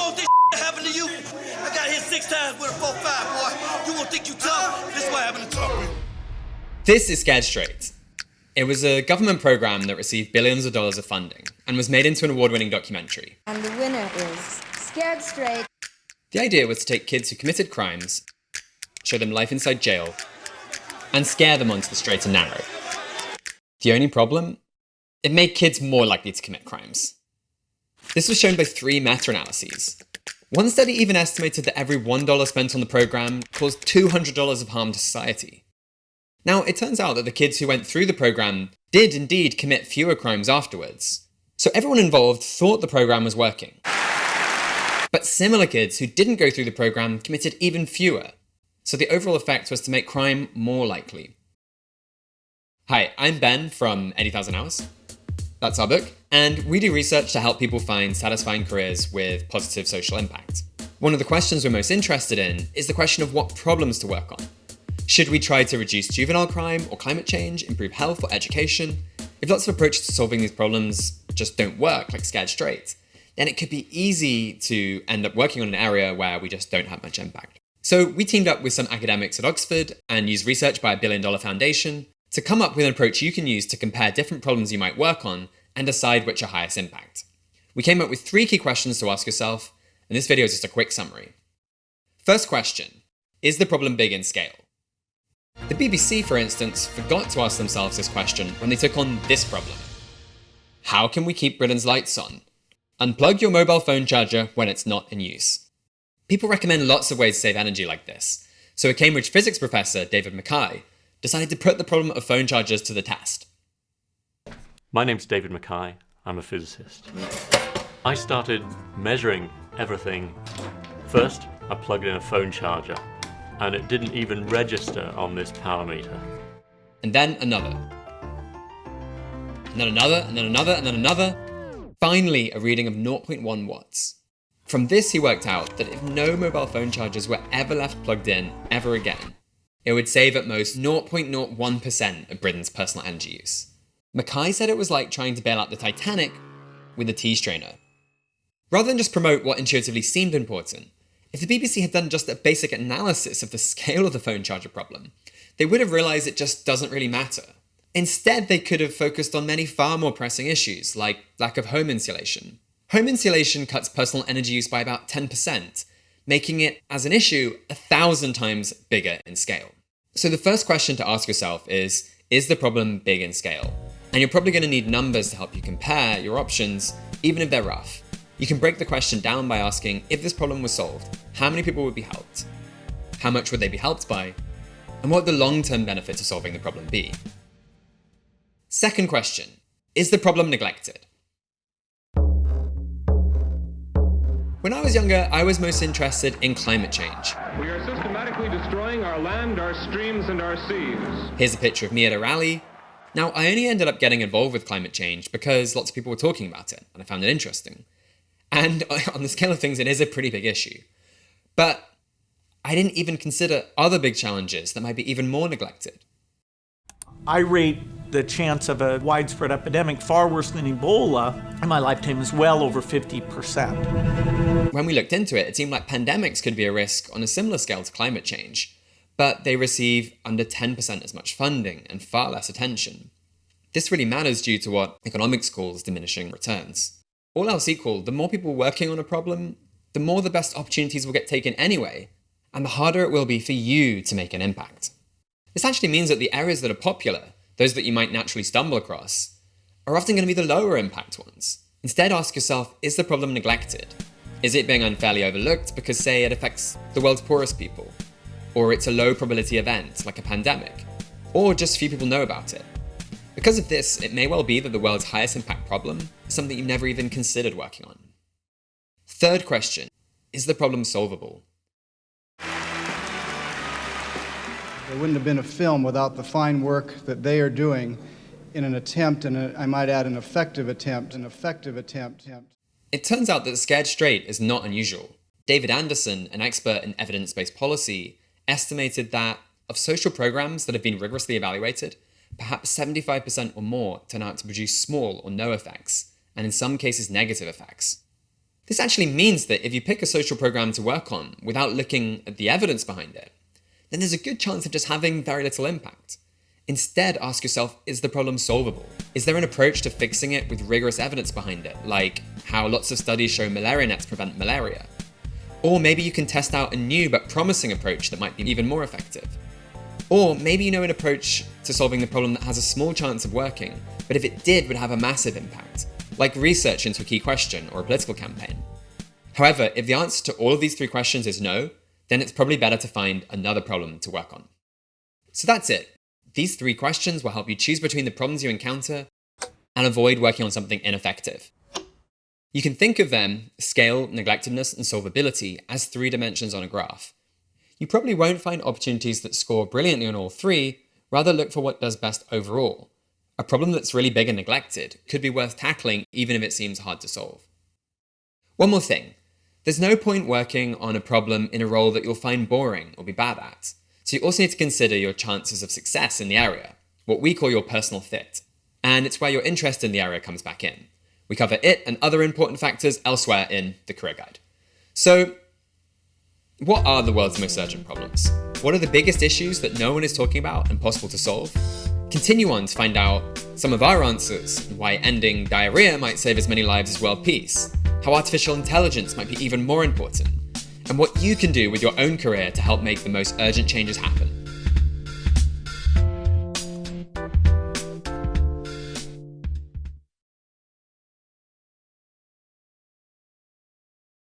want this to happen to you? I got hit 6 times with a 4-5, boy. You won't think you tough? This is what happened to tough. This is Scared Straight. It was a government program that received billions of dollars of funding and was made into an award-winning documentary. And the winner is Scared Straight. The idea was to take kids who committed crimes, show them life inside jail, and scare them onto the straight and narrow. The only problem? It made kids more likely to commit crimes. This was shown by 3 meta-analyses. One study even estimated that every $1 spent on the program caused $200 of harm to society. Now, it turns out that the kids who went through the program did indeed commit fewer crimes afterwards. So everyone involved thought the program was working. But similar kids who didn't go through the program committed even fewer. So the overall effect was to make crime more likely. Hi, I'm Ben from 80,000 Hours. That's our book. And we do research to help people find satisfying careers with positive social impact. One of the questions we're most interested in is the question of what problems to work on. Should we try to reduce juvenile crime or climate change, improve health or education? If lots of approaches to solving these problems just don't work, like Scared Straight, then it could be easy to end up working on an area where we just don't have much impact. So we teamed up with some academics at Oxford and used research by a billion-dollar foundation to come up with an approach you can use to compare different problems you might work on and decide which are highest impact. We came up with 3 key questions to ask yourself, and this video is just a quick summary. First question, is the problem big in scale? The BBC, for instance, forgot to ask themselves this question when they took on this problem. How can we keep Britain's lights on? Unplug your mobile phone charger when it's not in use. People recommend lots of ways to save energy like this, so a Cambridge physics professor, David Mackay, decided to put the problem of phone chargers to the test. My name's David Mackay. I'm a physicist. I started measuring everything. First, I plugged in a phone charger, and it didn't even register on this power meter. And then another. And then another, and then another, and then another. Finally, a reading of 0.1 watts. From this, he worked out that if no mobile phone chargers were ever left plugged in ever again, it would save at most 0.01% of Britain's personal energy use. Mackay said it was like trying to bail out the Titanic with a tea strainer. Rather than just promote what intuitively seemed important, if the BBC had done just a basic analysis of the scale of the phone charger problem, they would have realised it just doesn't really matter. Instead, they could have focused on many far more pressing issues, like lack of home insulation. Home insulation cuts personal energy use by about 10%, making it, as an issue, 1,000 times bigger in scale. So the first question to ask yourself is the problem big in scale? And you're probably going to need numbers to help you compare your options, even if they're rough. You can break the question down by asking, if this problem was solved, how many people would be helped? How much would they be helped by? And what would the long-term benefit of solving the problem be? Second question, is the problem neglected? When I was younger, I was most interested in climate change. We are systematically destroying our land, our streams, and our seas. Here's a picture of me at a rally. Now, I only ended up getting involved with climate change because lots of people were talking about it, and I found it interesting. And on the scale of things, it is a pretty big issue. But I didn't even consider other big challenges that might be even more neglected. I rate the chance of a widespread epidemic far worse than Ebola in my lifetime is well over 50%. When we looked into it, it seemed like pandemics could be a risk on a similar scale to climate change, but they receive under 10% as much funding and far less attention. This really matters due to what economics calls diminishing returns. All else equal, the more people working on a problem, the more the best opportunities will get taken anyway, and the harder it will be for you to make an impact. This actually means that the areas that are popular, those that you might naturally stumble across, are often going to be the lower impact ones. Instead, ask yourself, is the problem neglected? Is it being unfairly overlooked because, say, it affects the world's poorest people? Or it's a low probability event, like a pandemic? Or just few people know about it? Because of this, it may well be that the world's highest impact problem is something you've never even considered working on. Third question, is the problem solvable? There wouldn't have been a film without the fine work that they are doing in an attempt, and I might add an effective attempt. It turns out that Scared Straight is not unusual. David Anderson, an expert in evidence-based policy, estimated that of social programs that have been rigorously evaluated, perhaps 75% or more turn out to produce small or no effects, and in some cases negative effects. This actually means that if you pick a social program to work on without looking at the evidence behind it, then there's a good chance of just having very little impact. Instead, ask yourself, is the problem solvable? Is there an approach to fixing it with rigorous evidence behind it, like how lots of studies show malaria nets prevent malaria? Or maybe you can test out a new but promising approach that might be even more effective. Or maybe you know an approach to solving the problem that has a small chance of working, but if it did, would have a massive impact, like research into a key question or a political campaign. However, if the answer to all of these 3 questions is no, then it's probably better to find another problem to work on. So that's it. These 3 questions will help you choose between the problems you encounter and avoid working on something ineffective. You can think of them, scale, neglectedness, and solvability, as 3 dimensions on a graph. You probably won't find opportunities that score brilliantly on all 3, rather look for what does best overall. A problem that's really big and neglected could be worth tackling even if it seems hard to solve. One more thing. There's no point working on a problem in a role that you'll find boring or be bad at. So you also need to consider your chances of success in the area, what we call your personal fit. And it's where your interest in the area comes back in. We cover it and other important factors elsewhere in the Career Guide. So, what are the world's most urgent problems? What are the biggest issues that no one is talking about and possible to solve? Continue on to find out some of our answers, why ending diarrhea might save as many lives as world peace, how artificial intelligence might be even more important, and what you can do with your own career to help make the most urgent changes happen.